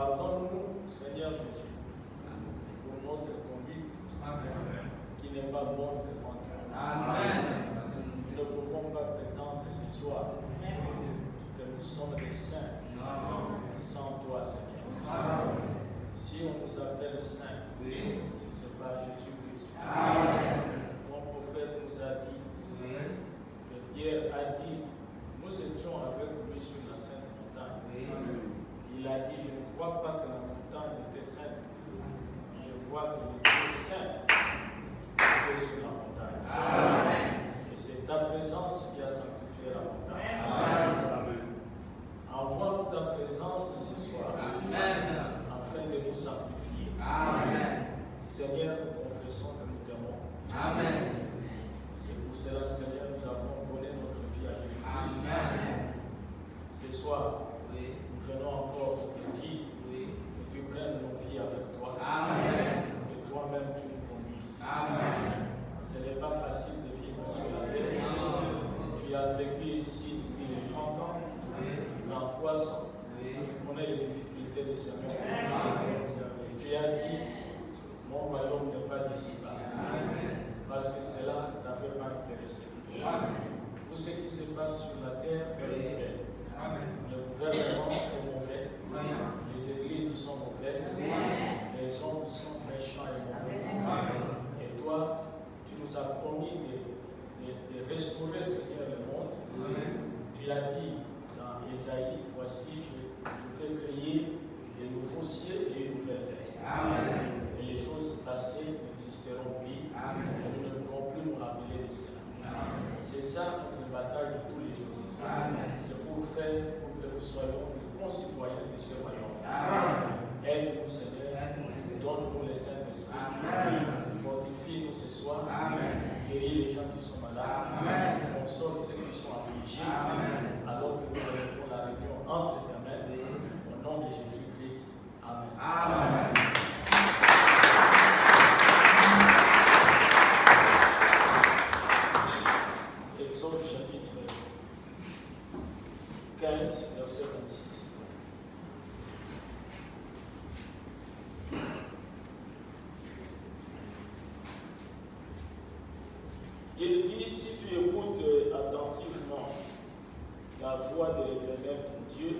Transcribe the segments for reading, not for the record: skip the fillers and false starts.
Pardonne-nous, Seigneur Jésus, pour notre conduite qui n'est pas bonne devant toi. Nous ne pouvons pas prétendre ce soir que nous sommes des saints sans toi, Seigneur. Si on nous appelle saints, c'est par Jésus-Christ. Ton prophète nous a dit, que Pierre a dit, nous étions avec lui sur la sainte montagne. Il a dit, je ne crois pas que la montagne était sainte, mais je crois que le Dieu saint était sur la montagne. Et c'est ta présence qui a sanctifié la montagne. Envoie-nous ta présence ce soir, afin de nous sanctifier. Seigneur, nous confessons que nous t'aimons. C'est pour cela, Seigneur, nous avons donné notre vie à Jésus-Christ. Ce soir, nous venons encore te dire que tu prennes nos vies avec toi. Que toi-même tu nous conduises. Ce n'est pas facile de vivre sur la terre. Tu as vécu ici depuis les 30 ans, 33 ans. Tu connais les difficultés de ce monde. Et tu as dit, mon royaume n'est pas d'ici-bas. Parce que cela ne t'avait pas intéressé. Tout ce qui se passe sur la terre est mauvais. Le gouvernement est mauvais. Les églises sont mauvaises. Les hommes sont méchants et mauvais. Et toi, tu nous as promis de restaurer, Seigneur, le monde. Tu as dit dans Ésaïe, voici, je vais créer de nouveaux cieux et une nouvelle terre. Et les choses passées n'existeront plus. Et nous ne pourrons plus nous rappeler de cela. C'est ça notre bataille de tous les jours. C'est pour que nous soyons des concitoyens de ce royaume. Aide-nous, Seigneur. Donne-nous le Saint-Esprit. Fortifie-nous ce soir. Guéris les gens qui sont malades. Console ceux qui sont affligés. Alors que nous mettons la réunion entre tes mains. Au nom de Jésus-Christ. Amen. Exode chapitre 15, verset 26. Il dit, si tu écoutes attentivement la voix de l'Éternel ton Dieu,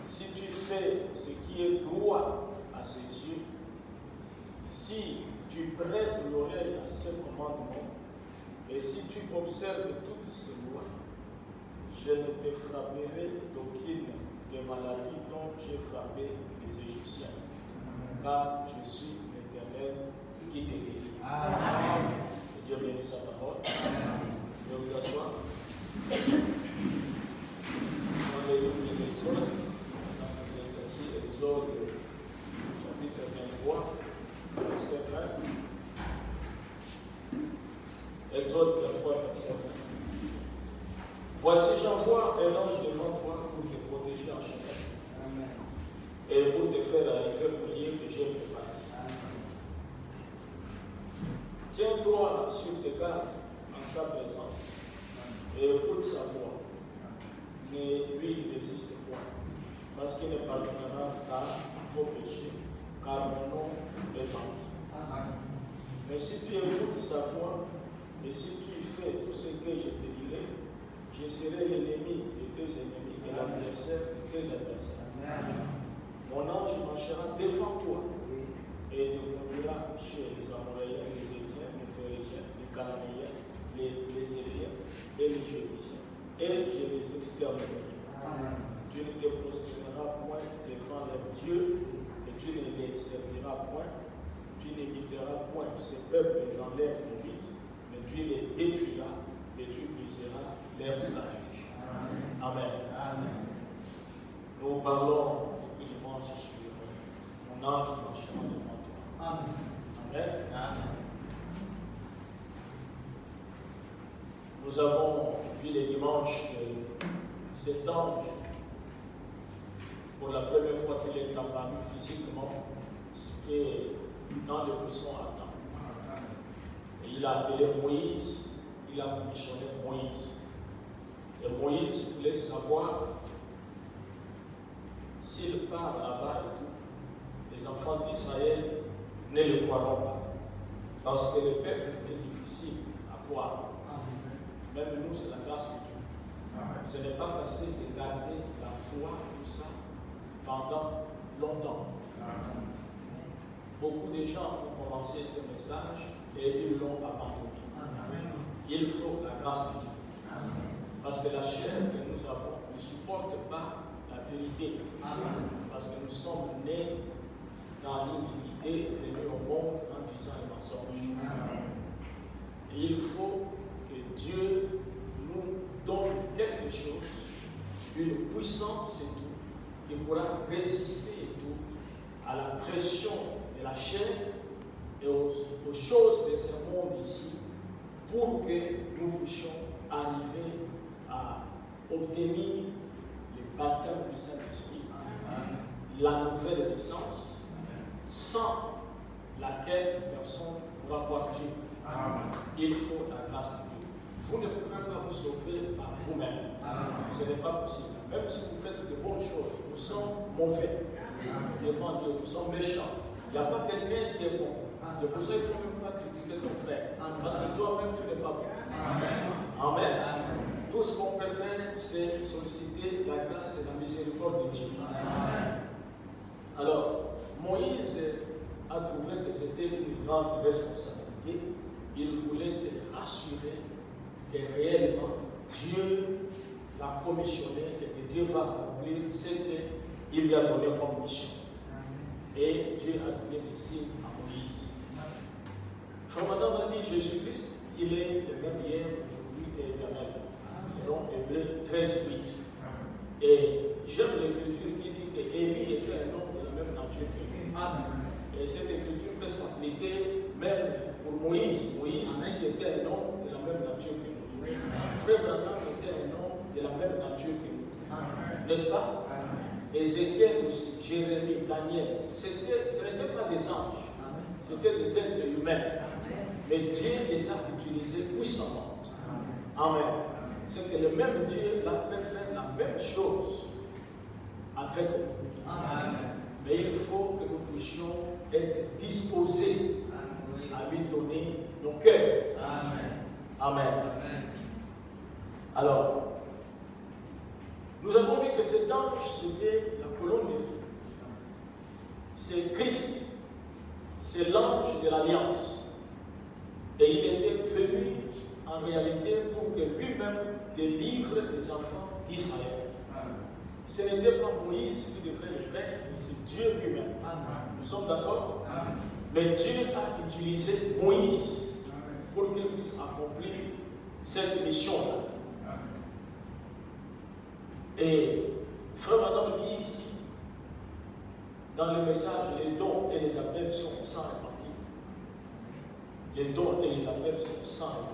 si tu fais ce qui est droit à ses yeux, si tu prêtes l'oreille à ses commandements, et si tu observes toutes ces lois, je ne te frapperai d'aucune des maladies dont j'ai frappé les Égyptiens, car je suis l'Éternel qui te guérit. Amen. Que Dieu bénisse sa parole. Je vous assois. Dans les livres des Exodes, Exode chapitre 23, verset 20. Exode 23, verset 20. Voici, j'envoie un ange devant toi pour te protéger en chemin et pour te faire arriver au lieu que j'ai préparé. Tiens-toi sur tes gardes en sa présence et écoute sa voix. Ne lui résiste point, parce qu'il ne pardonnera pas vos péchés, car mon nom est banni. Mais si tu écoutes sa voix et si tu fais tout ce que je te dirai, je serai l'ennemi de tes ennemis et l'adversaire de tes adversaires. Mon ange marchera devant toi et te conduira chez les Amoréens, les Étiens, les Phérésiens, les Cananéens, les Éphiens et les Jébusiens. Et je les exterminerai. Tu ne te prosterneras point devant leurs dieux et tu ne les serviras point. Tu n'imiteras point ces peuples dans leur conduite, mais tu les détruiras et tu briseras leur statut. Amen. Nous parlons depuis dimanche sur mon ange marchant devant toi. Amen. Nous avons vu les dimanches que cet ange, pour la première fois qu'il est apparu physiquement, c'était dans le buisson Adam. Et il a appelé Moïse, il a commissionné Moïse. Et Moïse voulait savoir s'il part là-bas et tout, les enfants d'Israël ne le croiront pas. Parce que le peuple est difficile à croire. Même nous, c'est la grâce de Dieu. Ce n'est pas facile de garder la foi, tout ça, pendant longtemps. Beaucoup de gens ont commencé ce message et ils l'ont abandonné. Il faut la grâce de Dieu. Parce que la chair que nous avons ne supporte pas la vérité. Parce que nous sommes nés dans l'iniquité, venus au monde en disant les mensonges. Et il faut que Dieu nous donne quelque chose, une puissance et tout, qui pourra résister et tout à la pression de la chair et aux choses de ce monde ici, pour que nous puissions arriver à obtenir le baptême du Saint-Esprit, la nouvelle naissance, sans laquelle personne ne pourra voir Dieu. Il faut la grâce de Dieu. Vous ne pouvez pas vous sauver par vous-même. Ce n'est pas possible. Même si vous faites de bonnes choses, nous sommes mauvais devant Dieu, nous sommes méchants. Il n'y a pas quelqu'un qui est bon. C'est pour ça qu'il ne faut même pas critiquer ton frère. Parce que toi-même, tu n'es pas bon. Amen. Tout ce qu'on peut faire, c'est solliciter la grâce et la miséricorde de Dieu. Alors, Moïse a trouvé que c'était une grande responsabilité. Il voulait se rassurer que réellement Dieu l'a commissionné et que Dieu va accomplir ce qu'il lui a donné comme mission. Et Dieu a donné des signes à Moïse. Frère Madame a dit Jésus-Christ, il est le même hier, aujourd'hui et éternel. Selon Hébreux 13:8. Et j'aime l'écriture qui dit qu'Élie était un homme de la même nature que lui. Et cette écriture peut s'appliquer même pour Moïse. Moïse aussi était un homme de la même nature que nous. Frère Branham était un homme de la même nature que nous. N'est-ce pas? Ézéchiel aussi, Jérémie, Daniel, ce n'étaient pas des anges, c'était des êtres humains. Mais Dieu les a utilisés puissamment. Amen. C'est que le même Dieu là peut faire la même chose avec nous. Mais il faut que nous puissions être disposés à lui donner nos cœurs. Amen. Alors, nous avons vu que cet ange, c'était la colonne de feu. C'est Christ. C'est l'ange de l'Alliance. Et il était venu en réalité pour que lui-même délivre les enfants d'Israël. Ce n'était pas Moïse qui devrait le faire, mais c'est Dieu lui-même. Nous sommes d'accord? Mais Dieu a utilisé Moïse pour qu'il puisse accomplir cette mission-là. Et Frère Madame dit ici, dans le message, les dons et les appels sont sans répartis. Les dons et les appels sont sans répartis.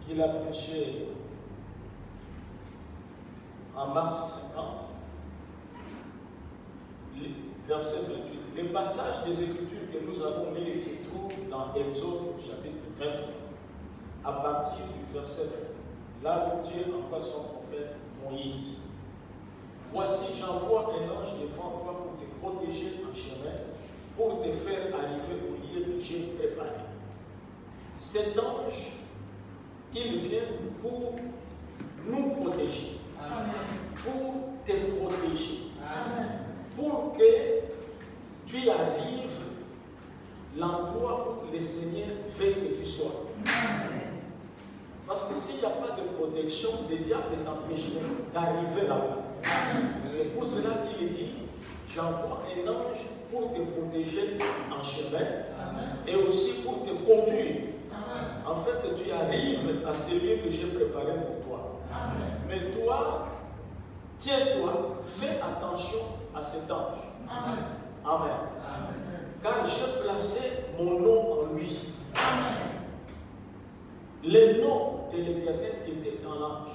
Qu'il a prêché en mars 50, verset 28. Les passages des Écritures que nous avons lus se trouvent dans Exode chapitre 23, à partir du verset 20. Là où Dieu envoie son prophète Moïse. Voici, j'envoie un ange devant toi pour te protéger en chemin, pour te faire arriver au lieu que j'ai préparé. Cet ange, il vient pour nous protéger. Pour te protéger. Pour que tu arrives l'endroit où le Seigneur veut que tu sois. Parce que s'il n'y a pas de protection, le diable t'empêcherait d'arriver là-bas. C'est pour cela qu'il dit, j'envoie un ange pour te protéger en chemin et aussi pour te conduire, afin que tu arrives à ce lieu que j'ai préparé pour toi. Mais toi, tiens-toi, fais attention à cet ange. Amen. Car j'ai placé mon nom en lui. Le nom de l'Éternel était dans l'ange.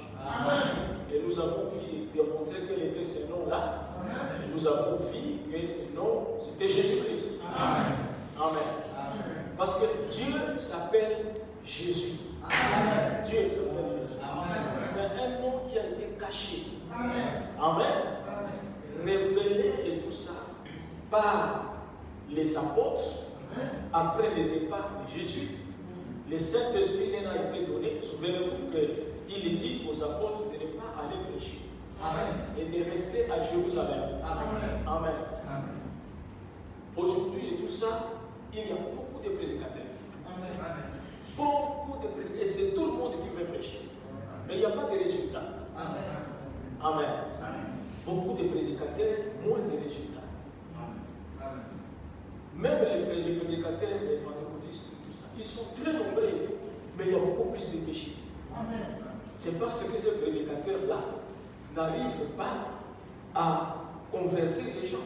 Et nous avons vu démontrer quel était ce nom-là. Et nous avons vu que ce nom, c'était Jésus-Christ. Amen. Parce que Dieu s'appelle Jésus. Dieu s'appelle Jésus. C'est un nom qui a été caché. Amen. Révélé et tout ça par les apôtres après le départ de Jésus. Le Saint-Esprit leur a été donné. Souvenez-vous qu'il dit aux apôtres de ne pas aller prêcher et de rester à Jérusalem. Amen. Aujourd'hui et tout ça, il y a beaucoup de prédicateurs. Beaucoup de prédicateurs. Et c'est tout le monde qui veut prêcher. Mais il n'y a pas de résultats. Amen. Beaucoup de prédicateurs, moins de résultats. Même les prédicateurs, les pentecôtistes, tout ça, ils sont très nombreux et tout, mais il y a beaucoup plus de péchés. C'est parce que ces prédicateurs-là n'arrivent pas à convertir les gens,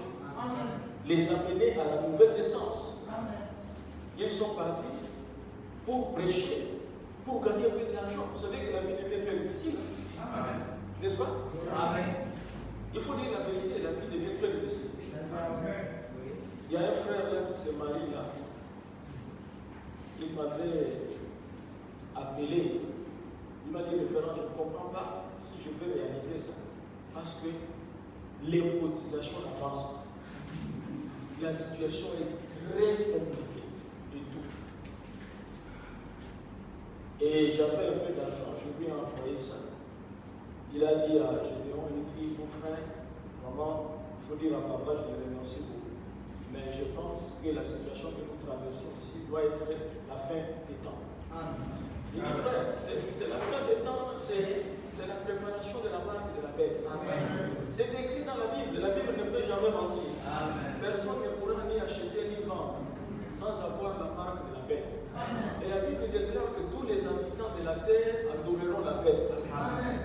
les amener à la nouvelle naissance. Ils sont partis pour prêcher, pour gagner un peu d'argent. Vous savez que la vie devient très difficile. N'est-ce pas? Il faut dire la vérité, la vie devient très difficile. Il y a un frère là qui s'est marié là. Il m'avait appelé. Il m'a dit, référent, je ne comprends pas si je vais réaliser ça. Parce que les cotisations n'avancent pas. La situation est très compliquée et tout. Et j'avais un peu d'argent, je lui ai envoyé ça. Il a dit à Gédéon, il dit, mon frère, vraiment, il faut dire à papa, je le remercie beaucoup. Mais je pense que la situation que nous traversons ici doit être la fin des temps. Il dit, frère, c'est la fin des temps, c'est la préparation de la marque de la bête. C'est écrit dans la Bible ne peut jamais mentir. Personne ne pourra ni acheter ni vendre sans avoir la marque de la bête. Et la Bible déclare que tous les habitants de la terre adoreront la bête.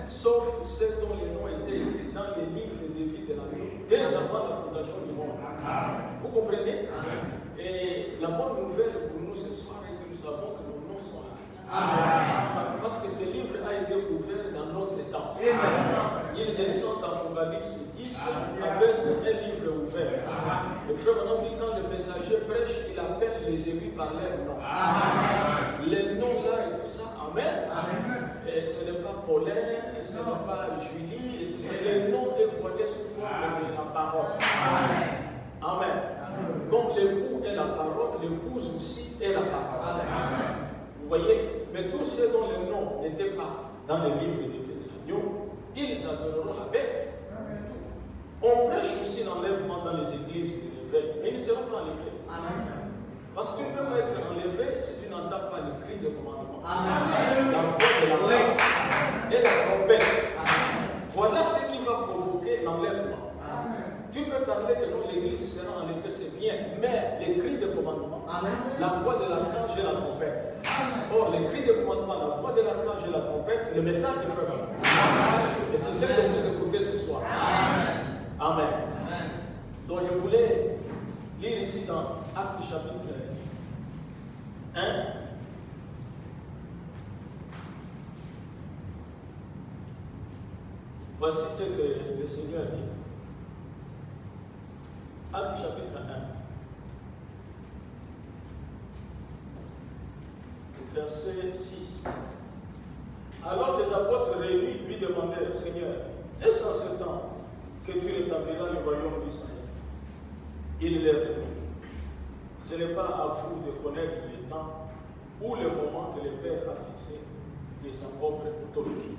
Sauf ceux dont les noms étaient écrits dans les livres de vie de la vie, dès avant la fondation du monde. Vous comprenez? Et la bonne nouvelle pour nous ce soir est que nous savons que nos noms sont là. Parce que ce livre a été ouvert dans notre temps. Il descend dans Apocalypse 10 avec un livre ouvert. Le frère maintenant dit quand le messager prêche, il appelle les élus par leur nom. Les noms là et tout ça, amen. Et ce n'est pas Paulin, ce n'est pas Julie et tout ça. Le nom est voilé sous forme de la parole. Amen. Comme l'époux est la parole, l'épouse aussi est la parole. Vous voyez? Mais tous ceux dont les noms n'étaient pas dans le livre de vie de l'agneau, ils adoreront la bête. On prêche aussi l'enlèvement dans les églises de l'évêque, mais ils ne seront pas enlevés. Parce que tu ne peux pas être enlevé si tu n'entends pas le cri de commandement. La voix de la main et la trompette. Voilà ce qui va provoquer l'enlèvement. Tu peux parler que non, l'église sera enlevée, c'est bien, mais les cris de commandement, la voix de l'archange et la trompette. Or, les cris de commandement, la voix de l'archange et la trompette, c'est le message du frère. Et c'est ce que vous écoutez ce soir. Amen. Donc, je voulais lire ici dans Actes chapitre 1. Voici ce que le Seigneur dit. Actes chapitre 1, verset 6. Alors les apôtres réunis lui demandèrent, Seigneur, est-ce en ce temps que tu rétabliras le royaume d'Israël? Il leur répondit, ce n'est pas à vous de connaître le temps ou le moment que le Père a fixé de sa propre autorité.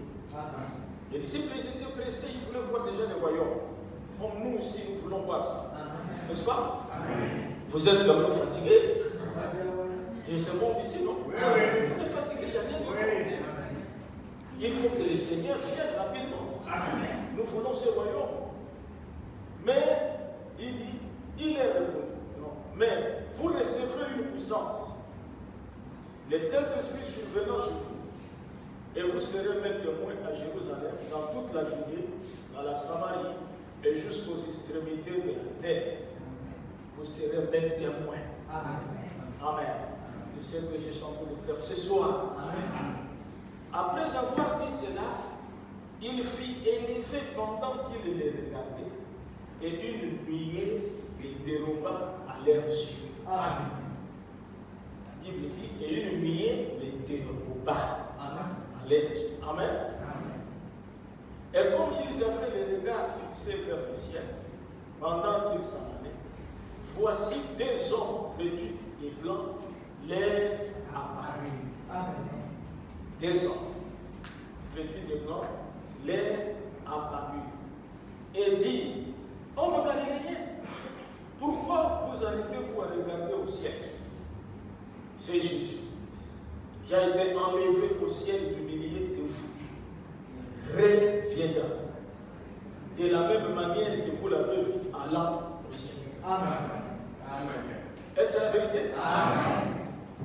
Les disciples étaient pressés, ils voulaient voir déjà le royaume. Comme nous aussi, nous voulons voir ça. N'est-ce pas? Vous êtes quand même fatigués. Et c'est bon ici, non? On est fatigué, il n'y a rien de bon. Il faut que le Seigneur vienne rapidement. Nous voulons ce royaume. Mais, il dit, il est répondu. Non. Mais vous recevrez une puissance. Le Saint-Esprit survenant sur vous. Et vous serez mes témoins à Jérusalem, dans toute la Judée, dans la Samarie et jusqu'aux extrémités de la terre. Vous serez mes témoins. Amen. C'est ce que je suis en train de faire ce soir. Après avoir dit cela, il fit élever pendant qu'il les regardait, et une nuée les déroba à leurs yeux. La Bible dit, et une nuée les déroba à leurs yeux. Amen. Et comme ils avaient les regards fixés vers le ciel, pendant qu'ils s'en allaient, voici deux hommes vêtus de blanc leur apparurent. Deux hommes vêtus de blanc leur apparurent et dit: Hommes galiléens, pourquoi vous arrêtez-vous à regarder au ciel? C'est Jésus qui a été enlevé au ciel du milieu de vous. Reviendra de la même manière que vous l'avez vu allant au ciel. Amen. Est-ce la vérité? Amen.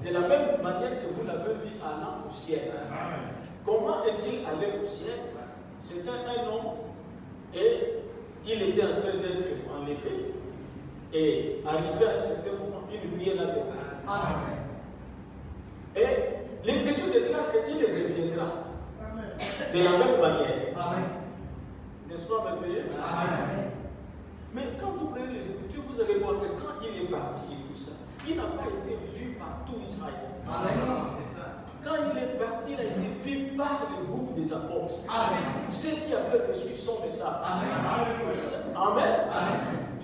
De la même manière que vous l'avez vu allant au ciel. Amen. Comment est-il allé au ciel? C'était un homme et il était en train d'être enlevé. Et arrivé à un certain moment, il brillait là-dedans. Amen. Et l'Écriture déclare qu'il reviendra de la même manière. Amen. N'est-ce pas merveilleux? Amen. Mais quand vous prenez les Écritures, vous allez voir que quand il est parti et tout ça, il n'a pas été vu par tout Israël. Amen. C'est ça. Quand il est parti, il a été vu par le groupe des apôtres. Amen. Ceux qui avaient reçu son message. Amen. Amen. Amen.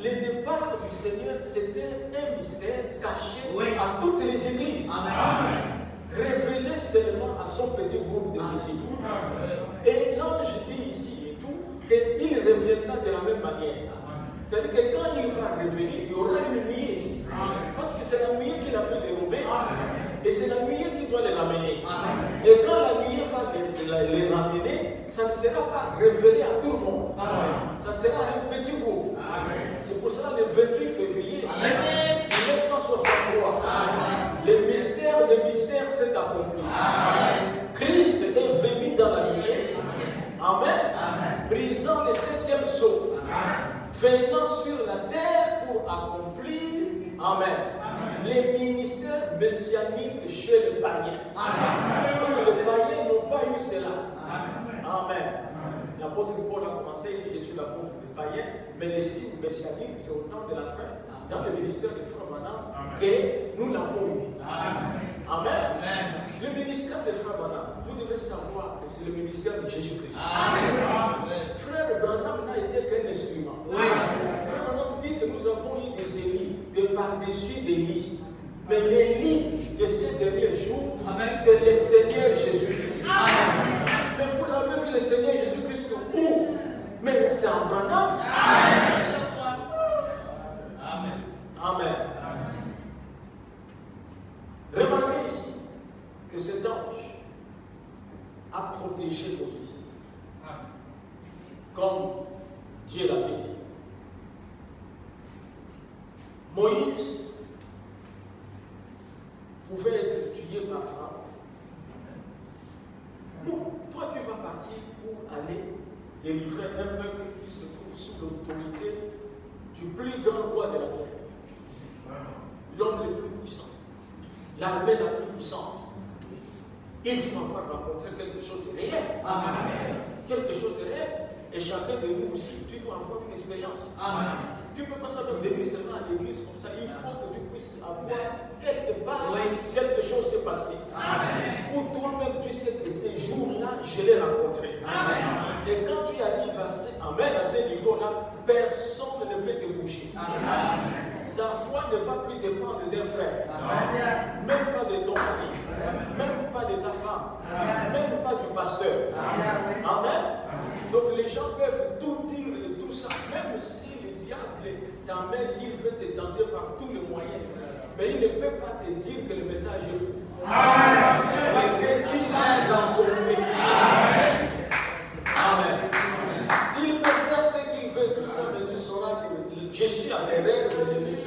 Le départ du Seigneur, c'était un mystère caché à toutes les églises. Amen. Révélé seulement à son petit groupe de disciples. Et l'ange dit ici et tout qu'il reviendra de la même manière. C'est-à-dire que quand il va revenir, il y aura une nuée. Parce que c'est la nuée qui l'a fait dérober. Et c'est la nuée qui doit les ramener. Et quand la nuée va les ramener, ça ne sera pas révélé à tout le monde. Ça sera un petit groupe. C'est pour cela le 28 février 1963, le mystère des mystères s'est accompli. Christ est venu dans la nuée. Amen. Brisant le 7e sceau. Venant sur la terre pour accomplir, amen, les ministères messianiques chez les païens. Donc les païens n'ont pas eu cela. Amen. L'apôtre Paul a commencé, il dit: je suis l'apôtre des païens, mais les signes messianiques, c'est au temps de la fin, dans le ministère de Frère Branham, que nous l'avons eu. Amen. Le ministère de Frère Branham, vous devez savoir que c'est le ministère de Jésus-Christ. Frère Branham n'a été qu'un instrument. Frère Branham dit que nous avons eu des Élis, de par-dessus des lits. Mais l'Élie de ces derniers jours, c'est le Seigneur Jésus-Christ. Mais vous avez vu le Seigneur Jésus-Christ où? Mais c'est en Branham. Amen. Remarquez ici que cet ange a protégé Moïse. Comme Dieu l'avait dit. Moïse pouvait être tué par Pharaon. Non, toi tu vas partir pour aller délivrer un peuple qui se trouve sous l'autorité du plus grand roi de la terre. L'homme le plus puissant. L'armée la plus puissante. Il faut avoir rencontré quelque chose de réel. Quelque chose de réel. Et chacun de nous aussi, tu dois avoir une expérience. Tu ne peux pas savoir venir seulement à l'église comme ça. Il faut que tu puisses avoir quelque part, quelque chose s'est passé. Ou toi-même, tu sais que ces jours-là, je l'ai rencontré. Et quand tu arrives à ce niveau-là, personne ne peut te bouger. Ta foi ne va plus dépendre d'un frère, même pas de ton mari, même pas de ta femme, même pas du pasteur. Amen. Donc les gens peuvent tout dire et tout ça, même si le diable t'emmène, il veut te tenter par tous les moyens. Mais il ne peut pas te dire que le message est faux. Parce que tu l'as rencontré. Amen. Il peut faire ce qu'il veut, tout ça, mais tu sauras que je suis en erreur de le message.